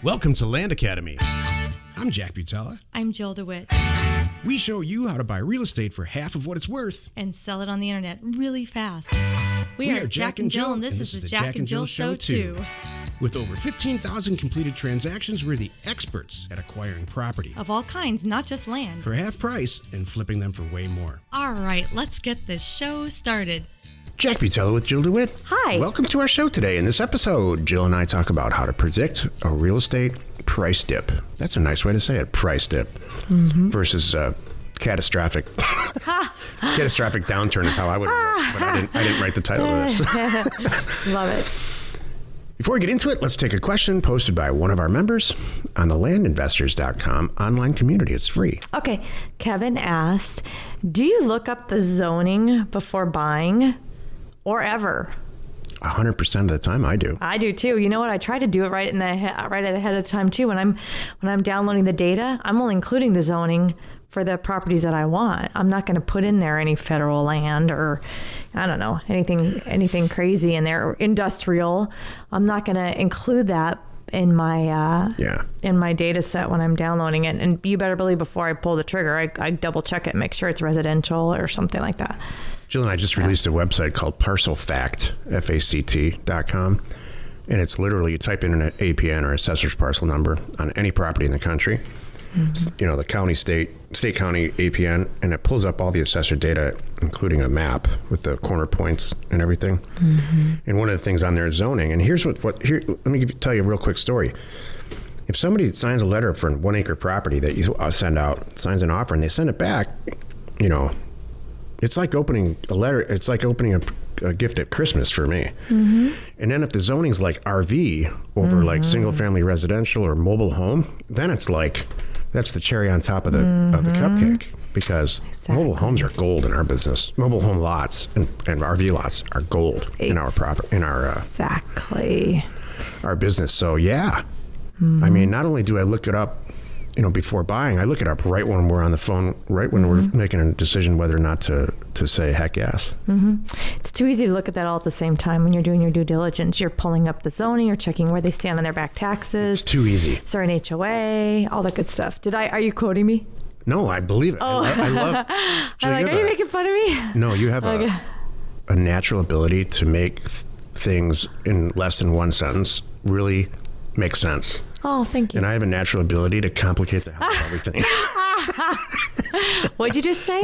Welcome to Land Academy. I'm Jack Butala. I'm Jill DeWit. We show you how to buy real estate for half of what it's worth. And sell it on the internet really fast. We are Jack and Jill, and this is the Jack and Jill Show too. With over 15,000 completed transactions, we're the experts at acquiring property. Of all kinds, not just land. For half price and flipping them for way more. All right, let's get this show started. Jack Butala with Jill DeWit. Hi. Welcome to our show today. In this episode, Jill and I talk about how to predict a real estate price dip. That's a nice way to say it, price dip. Versus catastrophic. Catastrophic downturn is how I would write, but I didn't write the title of this. Love it. Before we get into it, let's take a question posted by one of our members on the landinvestors.com online community. It's free. Okay. Kevin asked, do you look up the zoning before buying or ever? 100% of the time I do. I do too. You know what? I try to do it right ahead of time too. When I'm downloading the data, I'm only including the zoning for the properties that I want. I'm not going to put in there any federal land or I don't know, anything crazy in there or industrial. I'm not going to include that in my in my data set when I'm downloading it. And you better believe before I pull the trigger, I double check it, make sure it's residential or something like that. Jill and I just released a website called parcelfact, FACT.com. And it's literally, you type in an APN or assessor's parcel number on any property in the country. You know, the county, state county APN, and it pulls up all the assessor data, including a map with the corner points and everything. And one of the things on there is zoning. And here's let me tell you a real quick story. If somebody signs a letter for a 1 acre property that you send out, signs an offer, and they send it back, you know, it's like opening a letter. It's like opening a gift at Christmas for me. And then if the zoning's like RV over like single family residential or mobile home, then it's like, that's the cherry on top of the cupcake, because mobile homes are gold in our business. Mobile home lots and RV lots are gold in our our business. So yeah, I mean, not only do I look it up, you know, before buying, I look it up right when we're on the phone, right when we're making a decision whether or not to say heck yes. It's too easy to look at that all at the same time when you're doing your due diligence. You're pulling up the zoning, you're checking where they stand on their back taxes. It's too easy. Is there an HOA? All that good stuff. Are you quoting me? No, I believe it. Oh. I love Jill, are you making fun of me? No, you have a natural ability to make things in less than one sentence really make sense. Oh, thank you. And I have a natural ability to complicate the hell out of everything. What'd you just say?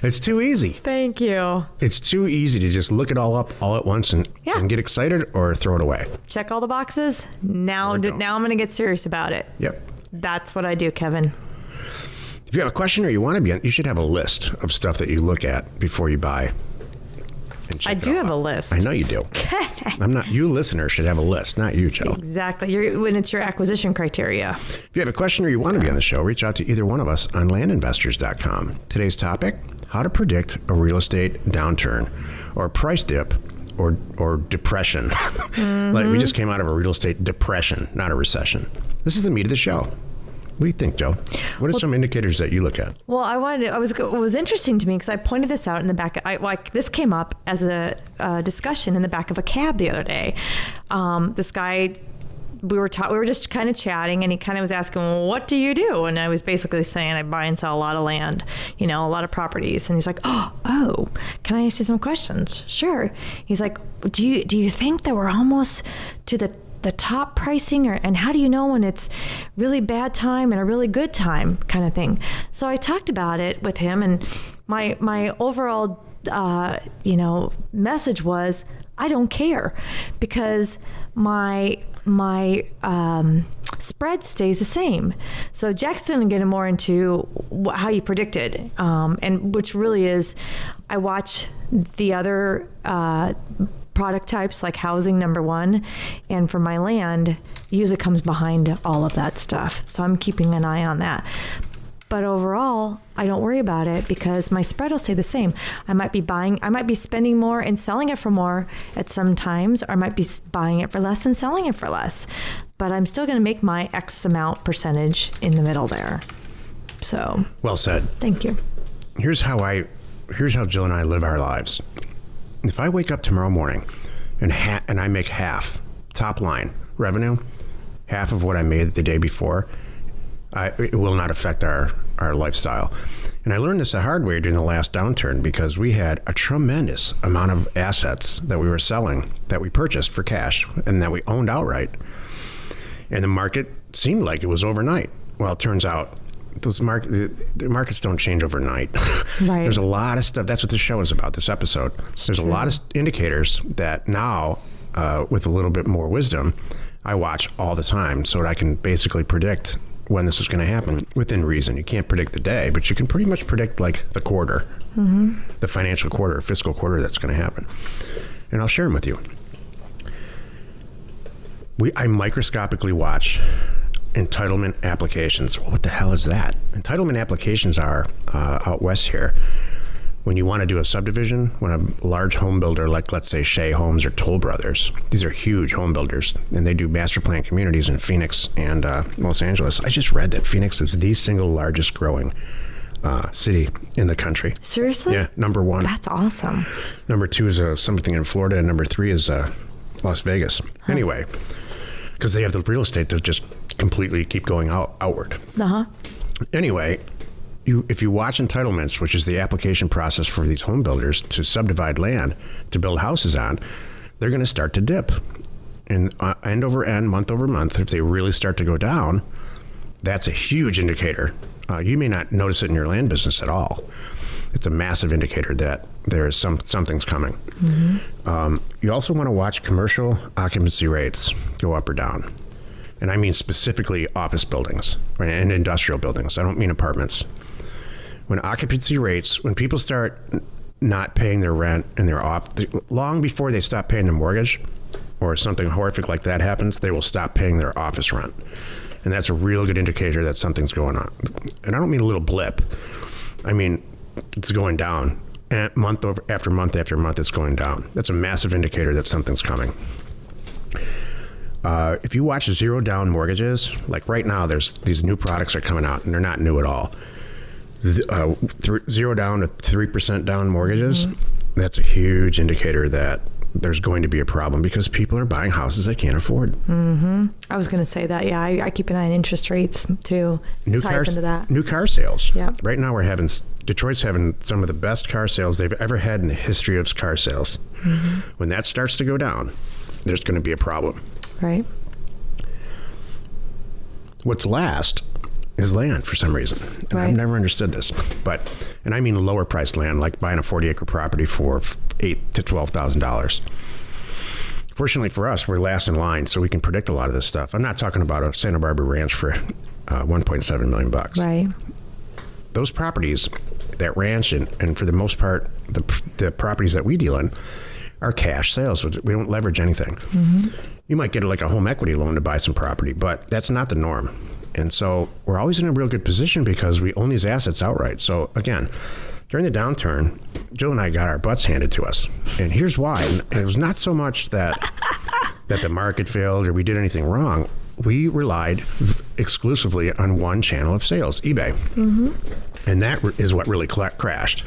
It's too easy. Thank you. It's too easy to just look it all up all at once and get excited or throw it away. Check all the boxes. Now I'm going to get serious about it. Yep. That's what I do, Kevin. If you have a question or you want to be on, you should have a list of stuff that you look at before you buy. I do have a list. I know you do. You listeners should have a list, not you, Joe. Exactly. When it's your acquisition criteria. If you have a question or you want to be on the show, reach out to either one of us on landinvestors.com. Today's topic, how to predict a real estate downturn or price dip or depression. Like we just came out of a real estate depression, not a recession. This is the meat of the show. What do you think, Joe? What are some indicators that you look at? Well, it was interesting to me because I pointed this out in the back. This came up as a discussion in the back of a cab the other day. This guy, we were just kind of chatting, and he kind of was asking, well, what do you do? And I was basically saying I buy and sell a lot of land, a lot of properties. And he's like, oh, can I ask you some questions? Sure. He's like, do you think that we're almost to the top pricing, and how do you know when it's really bad time and a really good time kind of thing? So I talked about it with him, and my overall message was I don't care, because my spread stays the same. So Jack's going to get more into how you predicted, and which really is I watch the other product types like housing, number one, and for my land usually comes behind all of that stuff. So I'm keeping an eye on that. But overall, I don't worry about it because my spread will stay the same. I might be spending more and selling it for more at some times, or I might be buying it for less and selling it for less. But I'm still going to make my X amount percentage in the middle there. So well said. Thank you. Here's how Jill and I live our lives. If I wake up tomorrow morning and I make half top line revenue, half of what I made the day before, it will not affect our lifestyle. And I learned this the hard way during the last downturn because we had a tremendous amount of assets that we were selling that we purchased for cash and that we owned outright. And the market seemed like it was overnight. Well, it turns out the markets don't change overnight. Right. There's a lot of stuff. That's what this show is about, this episode. There's a lot of indicators that now, with a little bit more wisdom, I watch all the time so that I can basically predict when this is going to happen within reason. You can't predict the day, but you can pretty much predict like the quarter, the financial quarter, fiscal quarter that's going to happen. And I'll share them with you. I microscopically watch entitlement applications. What the hell is that? Entitlement applications are out west here. When you want to do a subdivision, when a large home builder, like let's say Shea Homes or Toll Brothers, these are huge home builders, and they do master plan communities in Phoenix and Los Angeles. I just read that Phoenix is the single largest growing city in the country. Seriously? Yeah, number one. That's awesome. Number two is something in Florida, and number three is Las Vegas. Huh. Anyway, because they have the real estate that just completely keep going outward. Anyway, if you watch entitlements, which is the application process for these home builders to subdivide land to build houses on, they're going to start to dip. And end over end, month over month, if they really start to go down, that's a huge indicator. You may not notice it in your land business at all. It's a massive indicator that there is something's coming. You also want to watch commercial occupancy rates go up or down. And I mean specifically office buildings and industrial buildings. I don't mean apartments. When occupancy rates, when people start not paying their rent and they're off, long before they stop paying their mortgage or something horrific like that happens, they will stop paying their office rent. And that's a real good indicator that something's going on. And I don't mean a little blip. I mean, it's going down. And month after month after month, it's going down. That's a massive indicator that something's coming. If you watch zero down mortgages, like right now, there's these new products are coming out, and they're not new at all. 0 down to 3% down mortgages, that's a huge indicator that there's going to be a problem because people are buying houses they can't afford. I was going to say that. Yeah, I keep an eye on interest rates too. New car sales. Yep. Right now, Detroit's having some of the best car sales they've ever had in the history of car sales. When that starts to go down, there's going to be a problem. Right. What's last is land for some reason. And Right. I've never understood this. And I mean lower priced land, like buying a 40-acre property for $8,000 to $12,000. Fortunately for us, we're last in line, so we can predict a lot of this stuff. I'm not talking about a Santa Barbara ranch for $1.7 million. Right. Those properties, that ranch, and for the most part, the properties that we deal in, are cash sales. We don't leverage anything. You might get like a home equity loan to buy some property, but that's not the norm. And so we're always in a real good position because we own these assets outright. So again, during the downturn, Jill and I got our butts handed to us. And here's why. And it was not so much that the market failed or we did anything wrong. We relied exclusively on one channel of sales, eBay. And that is what really crashed,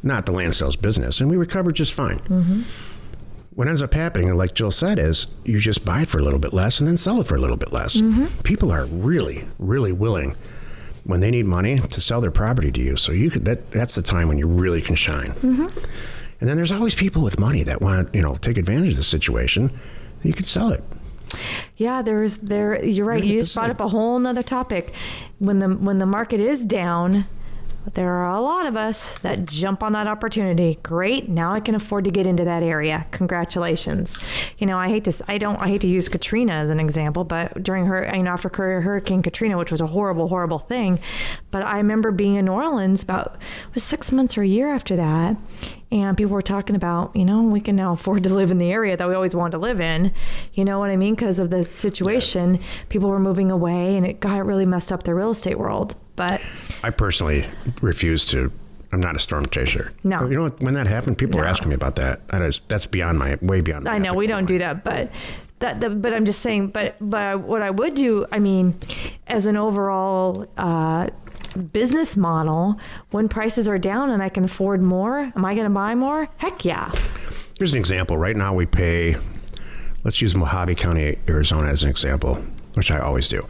not the land sales business. And we recovered just fine. What ends up happening, like Jill said, is you just buy it for a little bit less and then sell it for a little bit less. People are really, really willing when they need money to sell their property to you. So that's the time when you really can shine. And then there's always people with money that want to, take advantage of the situation. You can sell it. Yeah, you're right. You just brought up a whole nother topic. When the market is down, there are a lot of us that jump on that opportunity. Great, now I can afford to get into that area. Congratulations. I hate to use Katrina as an example, but during after Hurricane Katrina, which was a horrible, horrible thing, but I remember being in New Orleans it was 6 months or a year after that, and people were talking about, we can now afford to live in the area that we always wanted to live in. You know what I mean? Because of the situation, people were moving away, and it really messed up the real estate world. But I personally refuse to. I'm not a storm chaser. No. You know what? When that happened, people were asking me about that. That's way beyond. I know we don't do that, but but I'm just saying. But what I would do, as an overall business model, when prices are down and I can afford more, am I going to buy more? Heck yeah. Here's an example. Right now, we pay Let's use Mojave County, Arizona as an example, which I always do.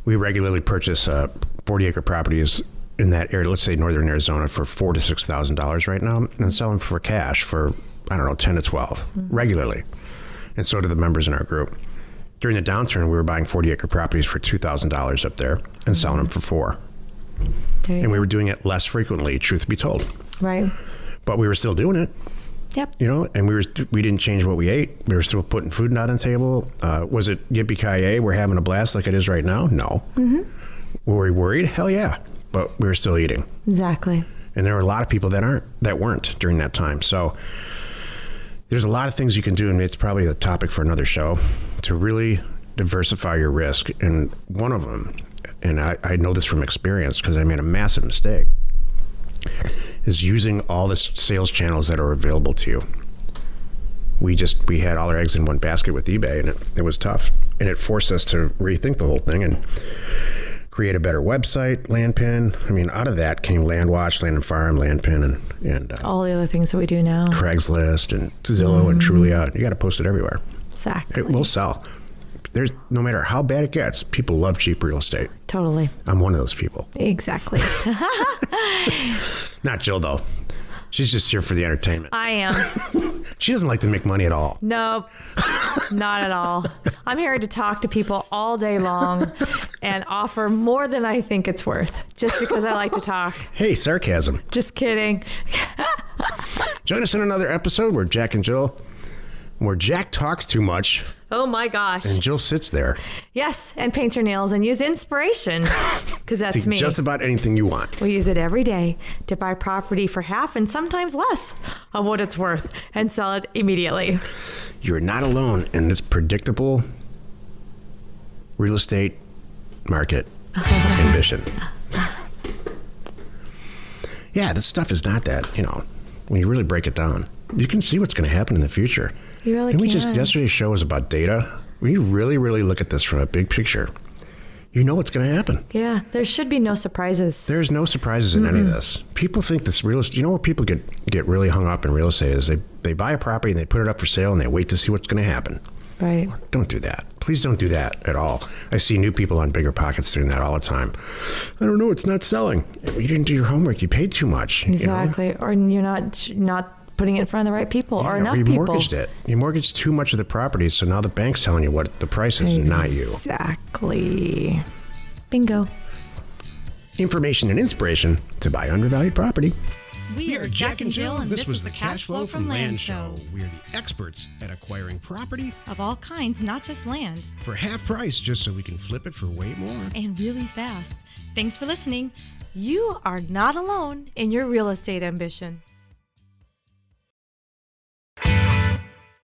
We regularly purchase 40-acre properties in that area, let's say northern Arizona, for $4,000 to $6,000 right now, and sell them for cash for, I don't know, 10 to 12 regularly. And so do the members in our group. During the downturn, we were buying 40-acre properties for $2,000 up there and selling them for $4,000. And we were doing it less frequently, truth be told. Right. But we were still doing it. Yep. You know, and we didn't change what we ate. We were still putting food out on the table. Was it yippee-ki-yay, we're having a blast like it is right now? No. Were we worried? Hell yeah. But we were still eating. Exactly. And there were a lot of people that weren't during that time. So there's a lot of things you can do, and it's probably the topic for another show, to really diversify your risk. And one of them, and I know this from experience because I made a massive mistake, is using all the sales channels that are available to you. We had all our eggs in one basket with eBay, and it was tough. And it forced us to rethink the whole thing and create a better website, Landpin. I mean, out of that came LandWatch, Land and Farm, Landpin, and all the other things that we do now. Craigslist and Zillow and Trulia. You got to post it everywhere. Exactly. It will sell. No matter how bad it gets, people love cheap real estate. Totally. I'm one of those people. Exactly. Not Jill, though. She's just here for the entertainment. I am. She doesn't like to make money at all. Nope. Not at all. I'm here to talk to people all day long and offer more than I think it's worth, just because I like to talk. Hey, sarcasm. Just kidding. Join us in another episode where Jack talks too much. Oh my gosh. And Jill sits there. Yes, and paints her nails and use inspiration, because that's me. Just about anything you want. We use it every day to buy property for half and sometimes less of what it's worth and sell it immediately. You're not alone in this predictable real estate market ambition. Yeah, this stuff is not that, when you really break it down, you can see what's going to happen in the future. You really can. Yesterday's show was about data. When you really, really look at this from a big picture, you know what's going to happen. Yeah, there should be no surprises. There's no surprises in any of this. People think this real estate, where people get really hung up in real estate is they buy a property and they put it up for sale and they wait to see what's going to happen. Right. Don't do that. Please don't do that at all. I see new people on Bigger Pockets doing that all the time. I don't know, it's not selling. You didn't do your homework. You paid too much. Exactly. Or you're not putting it in front of the right people or enough you people. Mortgaged it. You mortgaged too much of the property, so now the bank's telling you what the price is, not you. Exactly. Bingo. Information and inspiration to buy undervalued property. We are Jack and Jill, and this was the Cash Flow from Land Show. We are the experts at acquiring property Of all kinds, not just land. for half price, just so we can flip it for way more. And really fast. Thanks for listening. You are not alone in your real estate ambition.